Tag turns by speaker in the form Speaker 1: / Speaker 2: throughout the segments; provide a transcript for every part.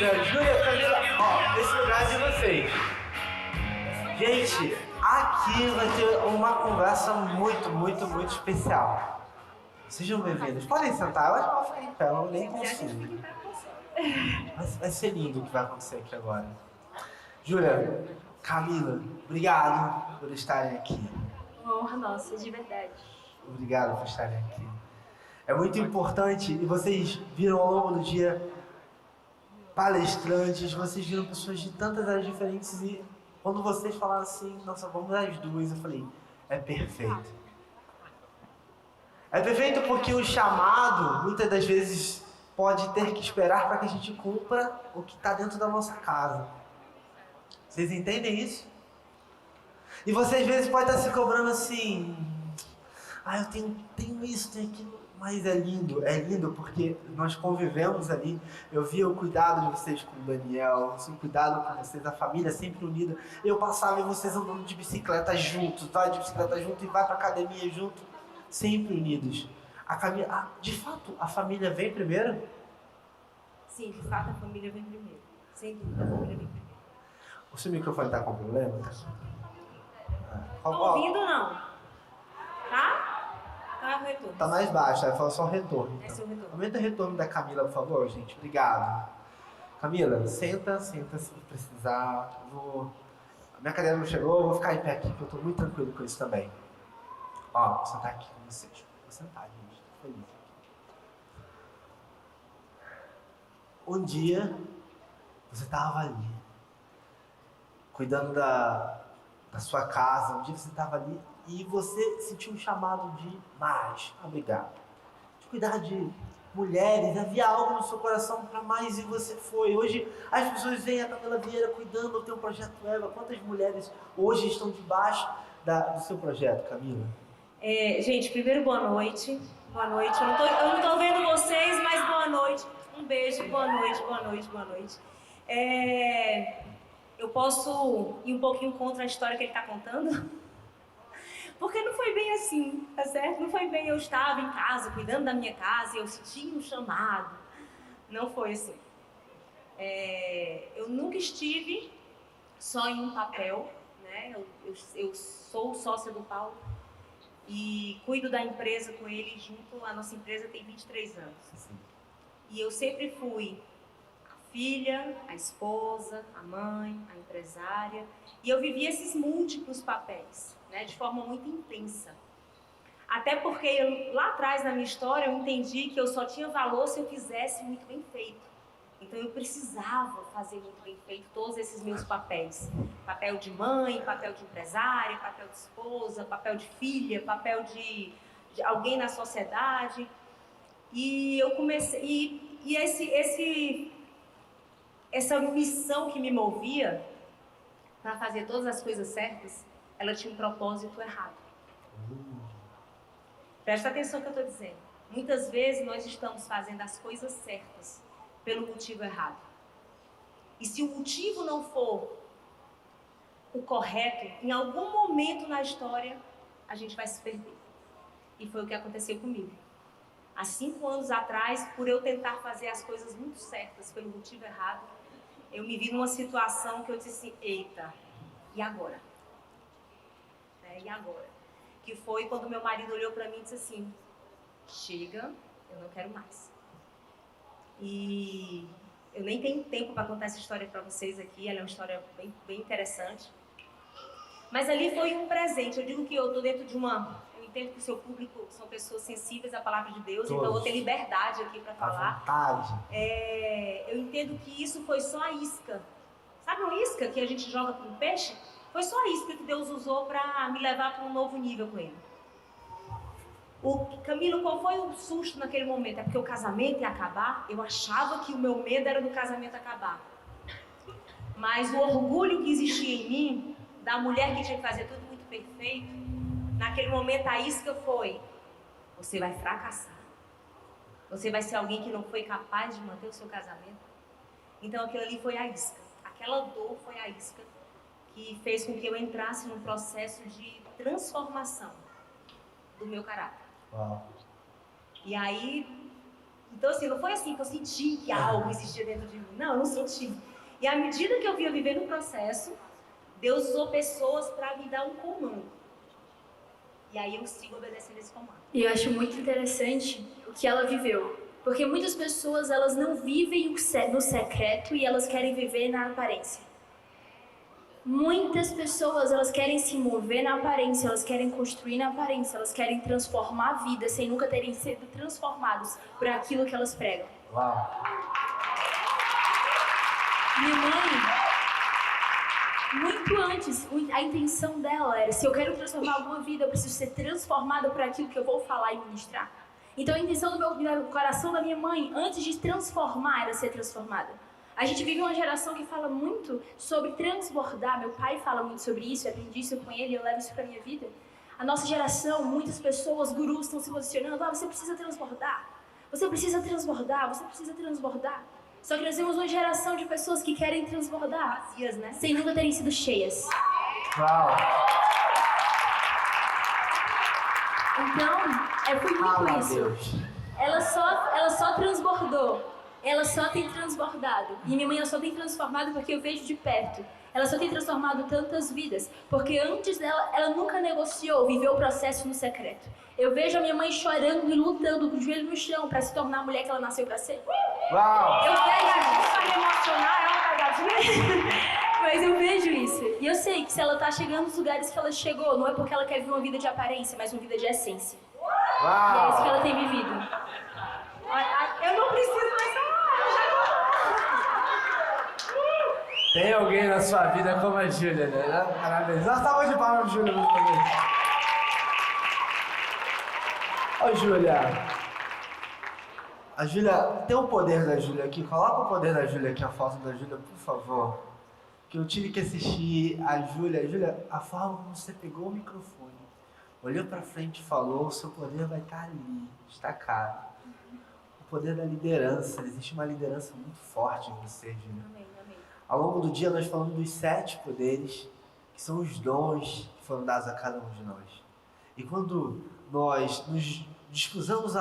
Speaker 1: Júlia, Camila, ó, esse lugar é de vocês. Gente, aqui vai ter uma conversa muito especial. Sejam bem-vindos. Podem sentar, eu acho que eu vou ficar em pé, eu nem consigo. Vai ser lindo o que vai acontecer aqui agora. Júlia, Camila, obrigado por estarem aqui.
Speaker 2: Uma honra nossa, de verdade.
Speaker 1: Obrigado por estarem aqui. É muito importante, e vocês viram ao longo do dia palestrantes, vocês viram pessoas de tantas áreas diferentes e quando vocês falaram assim, nossa, vamos às duas, eu falei, é perfeito. É perfeito porque o chamado, muitas das vezes, pode ter que esperar para que a gente cumpra o que está dentro da nossa casa. Vocês entendem isso? E você às vezes pode estar se cobrando assim, eu tenho isso, tenho aquilo, mas é lindo porque nós convivemos ali, eu via o cuidado de vocês com o Daniel, o cuidado com vocês, a família sempre unida, eu passava e vocês andando de bicicleta juntos, vai de bicicleta junto e vai pra academia junto, sempre unidos. De fato, a família vem primeiro?
Speaker 2: Sim, de fato a família vem primeiro, sem dúvida a família vem primeiro.
Speaker 1: O seu microfone tá com problema?
Speaker 2: Estão ouvindo ou não? Tá? Tá o retorno.
Speaker 1: Tá mais baixo, aí fala só o retorno. Então.
Speaker 2: É seu retorno.
Speaker 1: Aumenta o retorno da Camila, por favor, gente. Obrigado. Camila, senta se precisar. A minha cadeira não chegou, eu vou ficar em pé aqui, porque eu tô muito tranquilo com isso também. Ó, vou sentar aqui com vocês. Vou sentar, gente. Tô feliz aqui. Um dia, você tava ali, cuidando da sua casa. Um dia você tava ali e você sentiu um chamado de mais, obrigado, de cuidar de mulheres, havia algo no seu coração para mais e você foi. Hoje as pessoas veem a Camila Vieira cuidando do teu projeto Eva. Quantas mulheres hoje estão debaixo do seu projeto, Camila?
Speaker 2: Gente, primeiro boa noite. Boa noite. Eu não tô vendo vocês, mas boa noite. Um beijo, boa noite. Eu posso ir um pouquinho contra a história que ele está contando? Porque não foi bem assim, tá certo? Não foi bem, eu estava em casa, cuidando da minha casa, e eu senti um chamado. Não foi assim. Eu nunca estive só em um papel, né? Eu sou sócia do Paulo e cuido da empresa com ele junto. A nossa empresa tem 23 anos.
Speaker 1: Sim.
Speaker 2: E eu sempre fui a filha, a esposa, a mãe, a empresária. E eu vivi esses múltiplos papéis, né, de forma muito intensa. Até porque lá atrás na minha história eu entendi que eu só tinha valor se eu fizesse muito bem feito. Então eu precisava fazer muito bem feito todos esses meus papéis. Papel de mãe, papel de empresária, papel de esposa, papel de filha, papel de alguém na sociedade. E eu comecei... essa missão que me movia para fazer todas as coisas certas, ela tinha um propósito errado. Presta atenção no que eu estou dizendo. Muitas vezes nós estamos fazendo as coisas certas pelo motivo errado. E se o motivo não for o correto, em algum momento na história, a gente vai se perder. E foi o que aconteceu comigo. Há 5 anos atrás, por eu tentar fazer as coisas muito certas pelo motivo errado, eu me vi numa situação que eu disse assim, eita, e agora? E agora? Que foi quando meu marido olhou para mim e disse assim, chega, eu não quero mais. E eu nem tenho tempo para contar essa história para vocês aqui, ela é uma história bem interessante. Mas ali foi um presente, eu digo que eu estou dentro de uma... Eu entendo que o seu público são pessoas sensíveis à palavra de Deus, então eu vou ter liberdade aqui para falar.
Speaker 1: À vontade.
Speaker 2: Eu entendo que isso foi só a isca. Sabe uma isca que a gente joga para um peixe? Foi só a isca que Deus usou para me levar para um novo nível com ele. Camilo, qual foi o susto naquele momento? É porque o casamento ia acabar? Eu achava que o meu medo era do casamento acabar. Mas o orgulho que existia em mim, da mulher que tinha que fazer tudo muito perfeito, naquele momento a isca foi, você vai fracassar. Você vai ser alguém que não foi capaz de manter o seu casamento. Então aquilo ali foi a isca. Aquela dor foi a isca que fez com que eu entrasse num processo de transformação do meu caráter.
Speaker 1: Uau.
Speaker 2: E aí Então, assim, não foi assim que eu senti que algo existia dentro de mim. Não, eu não senti. E à medida que eu via viver no processo, Deus usou pessoas para me dar um comando. E aí eu sigo obedecendo esse comando.
Speaker 3: E eu acho muito interessante o que ela viveu. Porque muitas pessoas, elas não vivem no secreto e elas querem viver na aparência. Muitas pessoas, elas querem se mover na aparência, elas querem construir na aparência, elas querem transformar a vida sem nunca terem sido transformados por aquilo que elas pregam.
Speaker 1: Uau!
Speaker 3: Minha mãe, muito antes, a intenção dela era: se eu quero transformar alguma vida, eu preciso ser transformada por aquilo que eu vou falar e ministrar. Então a intenção do coração da minha mãe, antes de transformar, era ser transformada. A gente vive uma geração que fala muito sobre transbordar. Meu pai fala muito sobre isso, eu aprendi isso com ele, eu levo isso para minha vida. A nossa geração, muitas pessoas, gurus, estão se posicionando: você precisa transbordar, você precisa transbordar, você precisa transbordar. Só que nós temos uma geração de pessoas que querem transbordar,
Speaker 2: Vazias, né?
Speaker 3: sem nunca terem sido cheias.
Speaker 1: Uau!
Speaker 3: Então, foi muito isso.
Speaker 1: Deus.
Speaker 3: Ela só transbordou. Ela só tem transbordado. E minha mãe, ela só tem transformado porque eu vejo de perto. Ela só tem transformado tantas vidas. Porque antes dela, ela nunca negociou viver o processo no secreto. Eu vejo a minha mãe chorando e lutando com o joelho no chão para se tornar a mulher que ela nasceu para ser.
Speaker 1: Uau!
Speaker 3: Eu vejo
Speaker 2: Isso vai me emocionar, é uma pegadinha.
Speaker 3: Mas eu vejo isso. E eu sei que se ela tá chegando nos lugares que ela chegou, não é porque ela quer viver uma vida de aparência, mas uma vida de essência. E é isso que ela tem vivido.
Speaker 2: Eu não preciso mais falar.
Speaker 1: Tem alguém na sua vida como a Júlia, né? Parabéns. Nós estávamos de palmas, Júlia. Ô, Júlia. A Júlia, tem o poder da Júlia aqui. Coloca o poder da Júlia aqui, a foto da Júlia, por favor. Que eu tive que assistir a Júlia. Júlia, a forma como você pegou o microfone, olhou pra frente e falou, o seu poder vai estar ali, destacado. O poder da liderança. Existe uma liderança muito forte em você, Júlia.
Speaker 2: Amém, amém.
Speaker 1: Ao longo do dia nós falamos dos 7 poderes, que são os dons que foram dados a cada um de nós. E quando nós nos dispusamos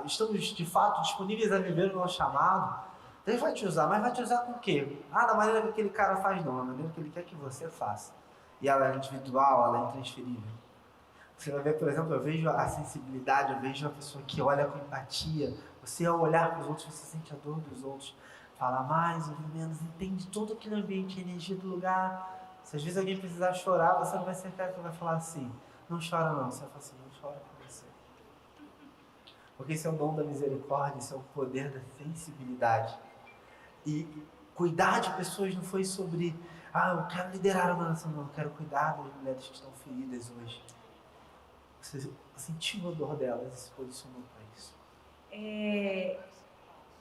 Speaker 1: estamos de fato disponíveis a viver o nosso chamado, Deus vai te usar, mas vai te usar com o quê? Da maneira que aquele cara faz não, da maneira que ele quer que você faça. E ela é individual, ela é intransferível. Você vai ver, por exemplo, eu vejo a sensibilidade, eu vejo uma pessoa que olha com empatia. Você, ao olhar para os outros, você sente a dor dos outros. Fala mais, ouve menos, entende todo aquele ambiente, a energia do lugar. Se às vezes alguém precisar chorar, você não vai ser aquele que vai falar assim: não chora não. Você vai falar assim: não chora por você. Porque esse é o dom da misericórdia, esse é o poder da sensibilidade. E cuidar de pessoas não foi sobre: eu quero liderar uma nação, não, eu quero cuidar das mulheres que estão feridas hoje. Você sentiu a dor delas e se posicionou para isso.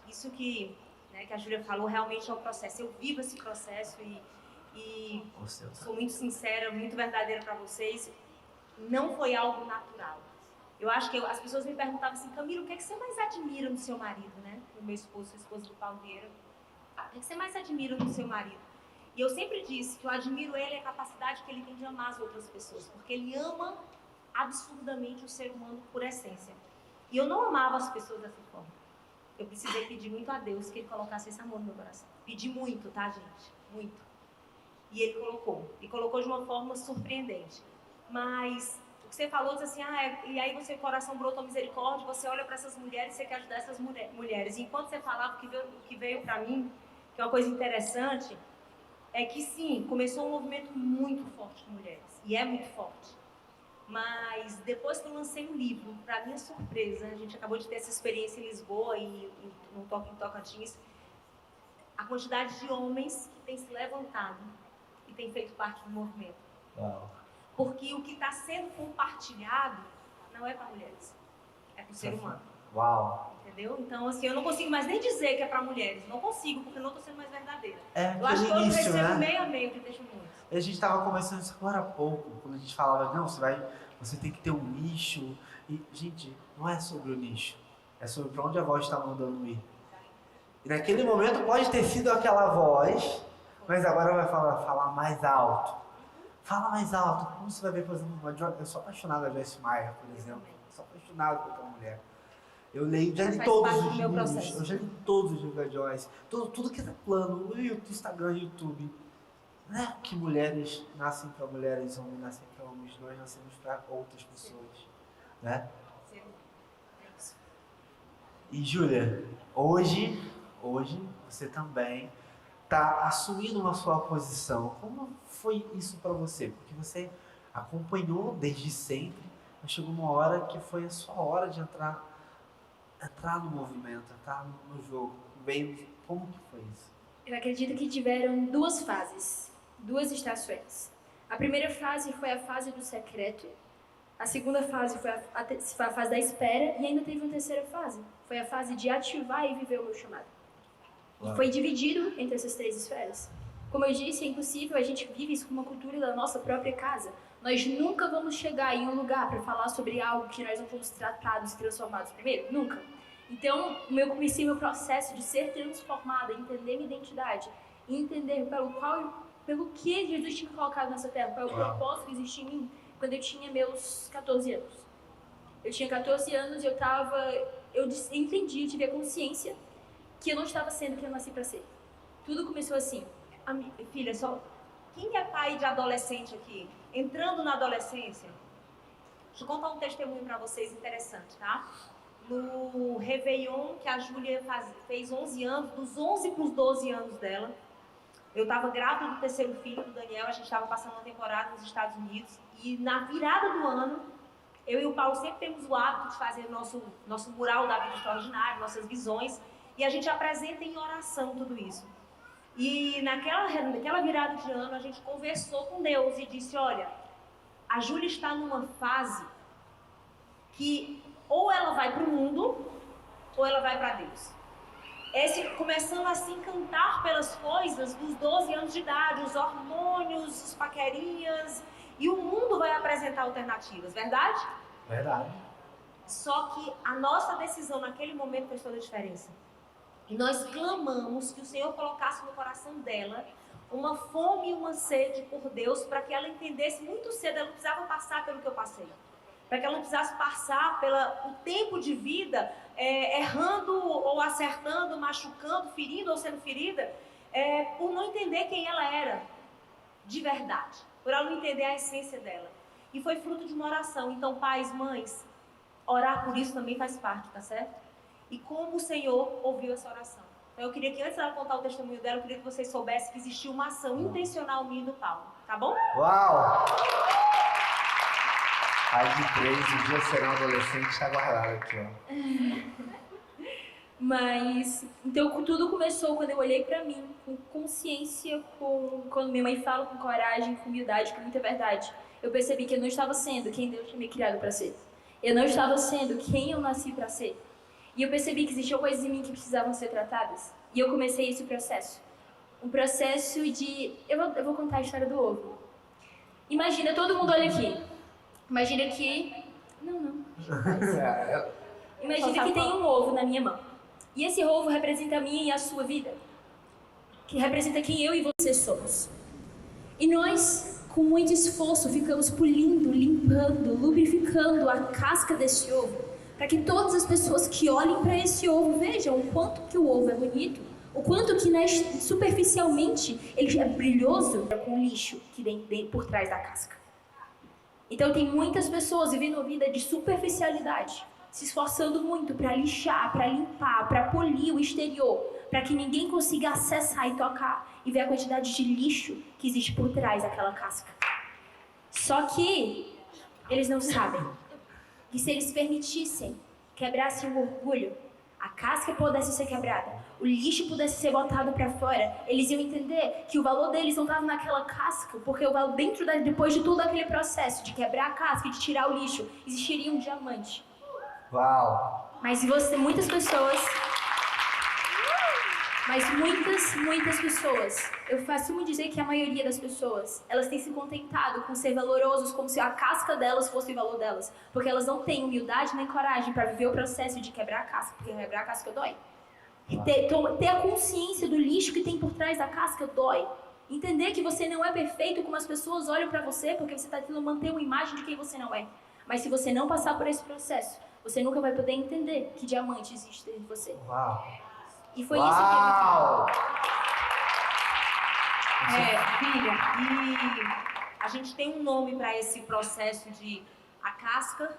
Speaker 2: Isso que a Júlia falou realmente é o processo. Eu vivo esse processo e sou muito sincera, muito verdadeira para vocês. Não foi algo natural. Eu acho que as pessoas me perguntavam assim: Camila, o que é que você mais admira no seu marido, né? O meu esposo, a esposa do Paulo Vieira. O que é que você mais admira no seu marido? E eu sempre disse que eu admiro ele, a capacidade que ele tem de amar as outras pessoas, porque ele ama absurdamente o ser humano por essência. E eu não amava as pessoas dessa forma. Eu precisei pedir muito a Deus que ele colocasse esse amor no meu coração. Pedi muito, tá, gente? Muito. E ele colocou. E colocou de uma forma surpreendente. Mas o que você falou, diz assim: e aí o coração brotou misericórdia, você olha para essas mulheres e você quer ajudar essas mulheres. E enquanto você falava, o que veio para mim, que é uma coisa interessante, é que sim, começou um movimento muito forte de mulheres. E é muito forte. Mas depois que eu lancei um livro, para minha surpresa, a gente acabou de ter essa experiência em Lisboa e no Tocantins, a quantidade de homens que têm se levantado e têm feito parte do movimento.
Speaker 1: Uau.
Speaker 2: Porque o que está sendo compartilhado não é para mulheres, é para o ser humano.
Speaker 1: Uau.
Speaker 2: Entendeu? Então, assim, eu não consigo mais nem dizer que é para mulheres. Não consigo, porque eu não estou sendo mais verdadeira. Eu acho que eu recebo meio a meio de testemunhos.
Speaker 1: A gente estava conversando isso agora há pouco, quando a gente falava: não, você tem que ter um nicho. E, gente, não é sobre o nicho. É sobre para onde a voz está mandando ir. E naquele momento pode ter sido aquela voz, mas agora vai falar mais alto. Fala mais alto. Como você vai ver, por exemplo, eu sou apaixonado da Joyce Meyer, por exemplo. Eu sou apaixonado por aquela mulher. Eu leio, já li
Speaker 2: Faz
Speaker 1: todos
Speaker 2: parte
Speaker 1: os
Speaker 2: do meu
Speaker 1: livros,
Speaker 2: processo.
Speaker 1: eu já li todos os livros da Joyce, tudo que é plano, no Instagram, YouTube. Não é que mulheres nascem para mulheres, homens nascem para homens, nós nascemos para outras pessoas, né? E Júlia, hoje você também está assumindo uma sua posição. Como foi isso para você? Porque você acompanhou desde sempre, mas chegou uma hora que foi a sua hora de entrar no movimento, entrar no jogo. Bem, como que foi isso?
Speaker 3: Eu acredito que tiveram duas fases, duas estações. A primeira fase foi a fase do secreto. A segunda fase foi a fase da espera e ainda teve uma terceira fase. Foi a fase de ativar e viver o meu chamado. E foi dividido entre essas três esferas. Como eu disse, é impossível, a gente vive isso com uma cultura da nossa própria casa. Nós nunca vamos chegar em um lugar para falar sobre algo que nós não fomos tratados e transformados primeiro. Nunca. Então, eu comecei meu processo de ser transformada, entender minha identidade, e entender pelo que Jesus tinha colocado nessa terra, qual é o propósito que existia em mim, quando eu tinha meus 14 anos. Eu tinha 14 anos e eu entendi, eu tive a consciência que eu não estava sendo quem eu nasci para ser. Tudo começou assim.
Speaker 2: Filha, quem é pai de adolescente aqui? Entrando na adolescência, deixa eu contar um testemunho para vocês interessante, tá? No Réveillon, que a Júlia fez 11 anos, dos 11 para os 12 anos dela, eu estava grávida do terceiro filho, do Daniel, a gente estava passando uma temporada nos Estados Unidos, e na virada do ano, eu e o Paulo sempre temos o hábito de fazer nosso mural da vida extraordinária, nossas visões, e a gente apresenta em oração tudo isso. E naquela virada de ano, a gente conversou com Deus e disse, olha, a Júlia está numa fase que ou ela vai para o mundo, ou ela vai para Deus. Começando a se encantar pelas coisas dos 12 anos de idade, os hormônios, os paquerinhas, e o mundo vai apresentar alternativas, verdade?
Speaker 1: Verdade.
Speaker 2: Só que a nossa decisão naquele momento fez toda a diferença. E nós clamamos que o Senhor colocasse no coração dela uma fome e uma sede por Deus, para que ela entendesse muito cedo, ela não precisava passar pelo que eu passei. Para que ela não precisasse passar pelo tempo de vida errando ou acertando, machucando, ferindo ou sendo ferida, por não entender quem ela era de verdade, por ela não entender a essência dela. E foi fruto de uma oração. Então, pais, mães, orar por isso também faz parte, tá certo? E como o Senhor ouviu essa oração. Então, eu queria que antes dela contar o testemunho dela, eu queria que vocês soubessem que existiu uma ação intencional minha e do Paulo, tá bom?
Speaker 1: Uau! Pai de 3, o dia será um adolescente, está guardado aqui, ó.
Speaker 3: Mas, então tudo começou quando eu olhei pra mim, com consciência, quando minha mãe fala com coragem, com humildade, com muita verdade. Eu percebi que eu não estava sendo quem Deus tinha me criado para ser. Eu não estava sendo quem eu nasci para ser. E eu percebi que existiam coisas em mim que precisavam ser tratadas. E eu comecei esse processo. Um processo de... Eu vou contar a história do ovo. Imagina, todo mundo olha aqui. Imagina que... Não. Imagina que tem um ovo na minha mão. E esse ovo representa a minha e a sua vida. Que representa quem eu e você somos. E nós, com muito esforço, ficamos polindo, limpando, lubrificando a casca desse ovo, para que todas as pessoas que olhem para esse ovo vejam o quanto que o ovo é bonito, o quanto que superficialmente ele é brilhoso, com o lixo que tem por trás da casca. Então tem muitas pessoas vivendo uma vida de superficialidade, se esforçando muito para lixar, para limpar, para polir o exterior, para que ninguém consiga acessar e tocar e ver a quantidade de lixo que existe por trás daquela casca. Só que eles não sabem que se eles permitissem, quebrassem o orgulho, a casca pudesse ser quebrada, o lixo pudesse ser botado para fora, eles iam entender que o valor deles não estava naquela casca, porque depois de todo aquele processo de quebrar a casca, de tirar o lixo, existiria um diamante.
Speaker 1: Uau!
Speaker 3: Mas muitas pessoas, eu assumo dizer que a maioria das pessoas, elas têm se contentado com ser valorosos como se a casca delas fosse o valor delas, porque elas não têm humildade nem coragem para viver o processo de quebrar a casca, porque quebrar a casca dói. Ter a consciência do lixo que tem por trás da casca dói. Entender que você não é perfeito como as pessoas olham para você, porque você está tentando manter uma imagem de quem você não é. Mas se você não passar por esse processo, você nunca vai poder entender que diamante existe dentro de você.
Speaker 1: Uau!
Speaker 3: E foi
Speaker 1: Uau!
Speaker 2: Filha, e a gente tem um nome para esse processo de a casca,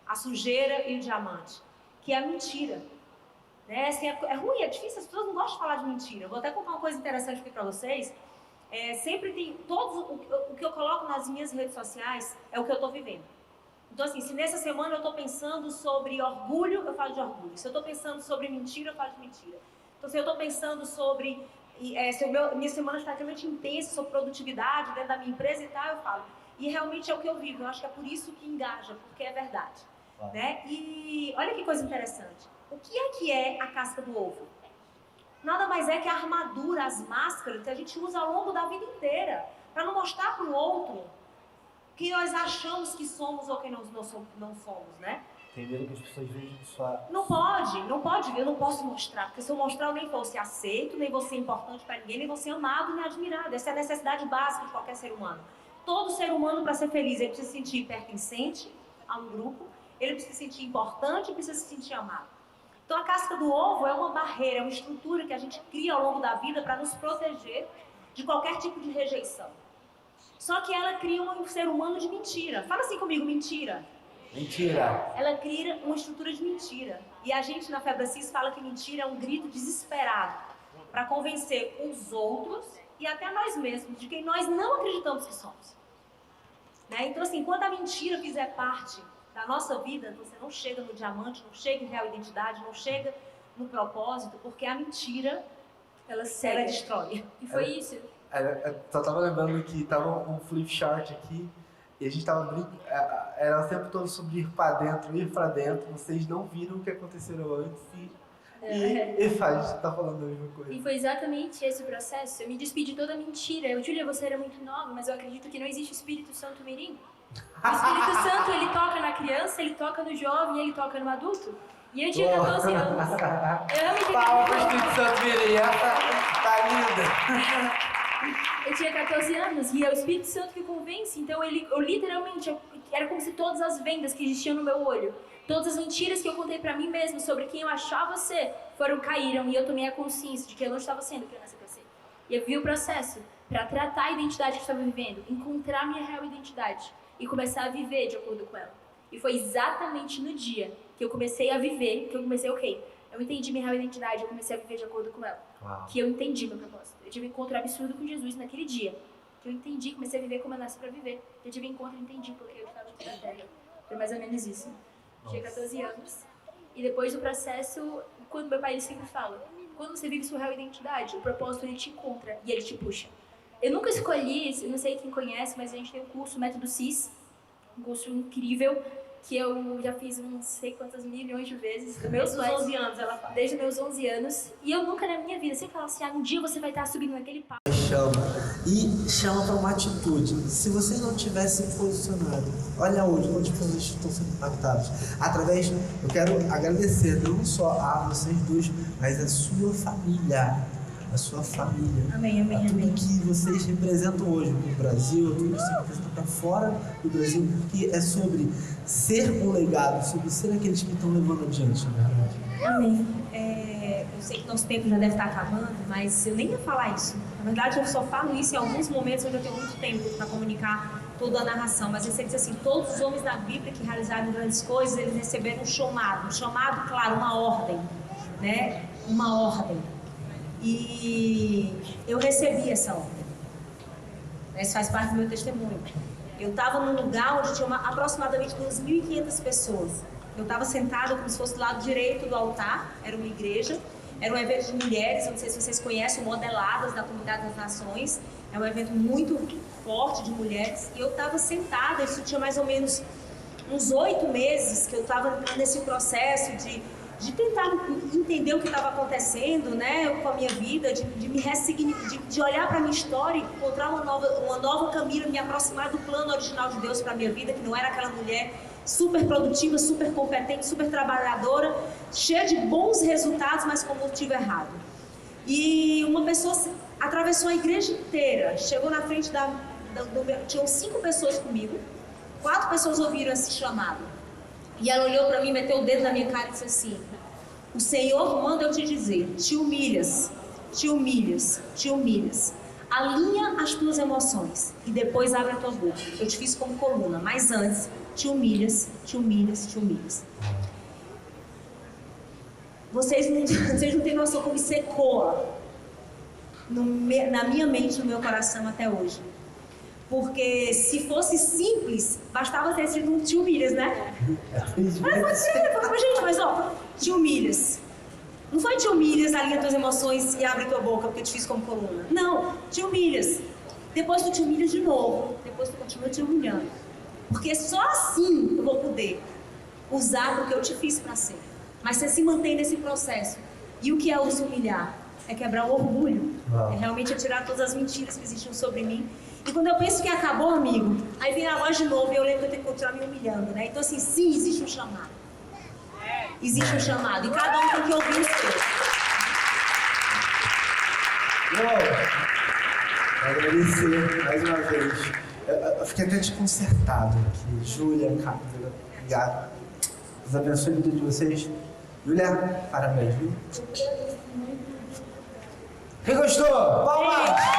Speaker 2: a sujeira e o diamante, que é a mentira. Né? Assim, é ruim, é difícil, as pessoas não gostam de falar de mentira. Eu vou até contar uma coisa interessante aqui para vocês. Sempre tem o que eu coloco nas minhas redes sociais é o que eu estou vivendo. Então, assim, se nessa semana eu estou pensando sobre orgulho, eu falo de orgulho. Se eu estou pensando sobre mentira, eu falo de mentira. Então, se eu estou pensando sobre... minha semana está extremamente intensa sobre produtividade dentro da minha empresa e tal, eu falo. E realmente é o que eu vivo. Eu acho que é por isso que engaja, porque é verdade. Né? E olha que coisa interessante. O que é a casca do ovo? Nada mais é que a armadura, as máscaras que a gente usa ao longo da vida inteira. Para não mostrar para o outro que nós achamos que somos ou que não somos, né?
Speaker 1: Tem medo que as pessoas vejam sua...
Speaker 2: Não pode, eu não posso mostrar. Porque se eu mostrar, eu nem vou ser aceito, nem vou ser importante para ninguém, nem vou ser amado nem admirado. Essa é a necessidade básica de qualquer ser humano. Todo ser humano, para ser feliz, ele precisa se sentir pertencente a um grupo, ele precisa se sentir importante e precisa se sentir amado. Então, a casca do ovo é uma barreira, é uma estrutura que a gente cria ao longo da vida para nos proteger de qualquer tipo de rejeição. Só que ela cria um ser humano de mentira. Fala assim comigo, mentira.
Speaker 1: Mentira.
Speaker 2: Ela cria uma estrutura de mentira. E a gente na Febracis fala que mentira é um grito desesperado para convencer os outros e até nós mesmos de quem nós não acreditamos que somos. Né? Então, assim, quando a mentira fizer parte da nossa vida, você não chega no diamante, não chega em real identidade, não chega no propósito, porque a mentira, ela destrói.
Speaker 3: E foi isso.
Speaker 1: Eu só tava lembrando que tava um flip chart aqui e a gente tava brincando, era o tempo todo sobre ir pra dentro, vocês não viram o que aconteceu antes e faz, tá falando a mesma coisa.
Speaker 3: E foi exatamente esse o processo. Eu me despedi de toda a mentira. Júlia, você era muito nova, mas eu acredito que não existe Espírito Santo mirim. O Espírito Santo, ele toca na criança, ele toca no jovem, ele toca no adulto. E eu tinha 14 anos.
Speaker 1: Palma pro Espírito Santo mirim, tá linda.
Speaker 3: Eu tinha 14 anos e é o Espírito Santo que convence. Então eu literalmente, era como se todas as vendas que existiam no meu olho, todas as mentiras que eu contei pra mim mesmo sobre quem eu achava ser, caíram e eu tomei a consciência de que eu não estava sendo o que eu nasci pra ser. E eu vi o processo pra tratar a identidade que eu estava vivendo, encontrar minha real identidade e começar a viver de acordo com ela. E foi exatamente no dia que eu comecei a viver, que eu comecei, eu entendi minha real identidade, eu comecei a viver de acordo com ela.
Speaker 1: Uau.
Speaker 3: Que eu entendi meu propósito. Eu tive um encontro absurdo com Jesus naquele dia. Que eu entendi, comecei a viver como eu nasci pra viver. Eu tive um encontro e entendi porque eu estava aqui na Terra. Foi mais ou menos isso. Tinha 14 anos. E depois do processo, quando meu pai ele sempre fala, quando você vive sua real identidade, o propósito ele te encontra e ele te puxa. Eu nunca escolhi, eu não sei quem conhece, mas a gente tem um curso, Método CIS, um curso incrível, que eu já fiz não sei quantas milhões de vezes.
Speaker 2: Desde os 11 anos ela faz.
Speaker 3: Desde meus 11 anos. E eu nunca na minha vida, sempre falava assim, um dia você vai estar subindo naquele palco.
Speaker 1: Chama para uma atitude. Se você não tivesse posicionado, olha hoje, quantas pessoas estão sendo impactadas. Eu quero agradecer não só a vocês dois, mas a sua família. A sua família.
Speaker 3: Amém, amém,
Speaker 1: tudo
Speaker 3: amém.
Speaker 1: que vocês representam hoje no Brasil, tudo que vocês representam para fora do Brasil, que é sobre ser um legado, sobre ser aqueles que estão levando adiante, na verdade.
Speaker 3: Amém.
Speaker 2: Eu sei que nosso tempo já deve estar acabando, mas eu nem ia falar isso. Na verdade, eu só falo isso em alguns momentos onde eu tenho muito tempo para comunicar toda a narração. Mas você diz assim, todos os homens da Bíblia que realizaram grandes coisas, eles receberam um chamado, claro, uma ordem, né? Uma ordem. E eu recebi essa ordem. Isso faz parte do meu testemunho. Eu estava num lugar onde tinha aproximadamente 2.500 pessoas. Eu estava sentada como se fosse do lado direito do altar, era uma igreja, era um evento de mulheres, eu não sei se vocês conhecem, o Modeladas da Comunidade das Nações, é um evento muito forte de mulheres, e eu estava sentada, isso tinha mais ou menos uns 8 meses que eu estava nesse processo de tentar entender o que estava acontecendo, né, com a minha vida, de olhar para a minha história e encontrar uma nova caminho, me aproximar do plano original de Deus para a minha vida, que não era aquela mulher super produtiva, super competente, super trabalhadora, cheia de bons resultados, mas com motivo errado. E uma pessoa atravessou a igreja inteira, chegou na frente tinham 5 pessoas comigo, 4 pessoas ouviram esse chamado. E ela olhou para mim, meteu o dedo na minha cara e disse assim: o Senhor manda eu te dizer, te humilhas, te humilhas, te humilhas. Alinha as tuas emoções e depois abre a tua boca. Eu te fiz como coluna, mas antes, te humilhas, te humilhas, te humilhas. Vocês não têm noção como isso ecoa na minha mente, no meu coração até hoje. Porque se fosse simples, bastava ter sido um te humilhas, né? Mas ó, te humilhas. Não foi te humilhas, alinha tuas emoções e abre tua boca porque eu te fiz como coluna. Não, te humilhas. Depois tu te humilhas de novo. Depois tu continua te humilhando. Porque só assim eu vou poder usar o que eu te fiz para ser. Mas você se mantém nesse processo. E o que é o se humilhar? É quebrar o orgulho. É realmente tirar todas as mentiras que existiam sobre mim. E quando eu penso que acabou, amigo, aí vem a voz de novo e eu lembro que eu tenho que continuar me humilhando, né? Então assim, sim, existe um chamado. Existe um chamado. E cada um tem que ouvir o seu.
Speaker 1: Agradecer mais uma vez. Eu fiquei até desconcertado aqui. Júlia, Camila, obrigado. Deus abençoe a vida de vocês. Júlia, parabéns, viu? Quem gostou? Palmas!